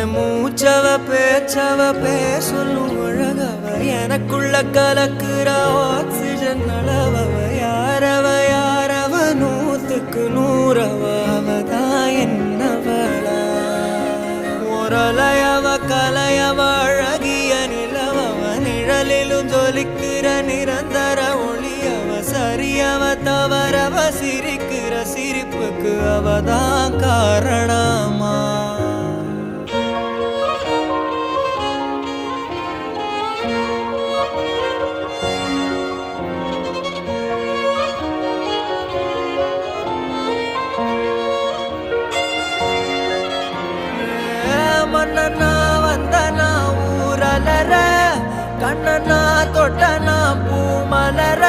மூச்சவ பேச்சவ பேசலும் அழகவ எனக்குள்ள கலக்குற ஆக்சிஜன் அளவவ யாரவ நூத்துக்கு நூறவ அவதான் என்னவளா முரலையவ கலையவ அழகிய நிலவவ நிழலிலும் ஜொலிக்கிற நிரந்தர ஒளியவ சரியவ தவறவ சிரிக்கிற சிரிப்புக்கு அவதான் காரணமா மன்னனா வந்தனா ஊரலர கண்ணனா தொட்டனா பூ மலர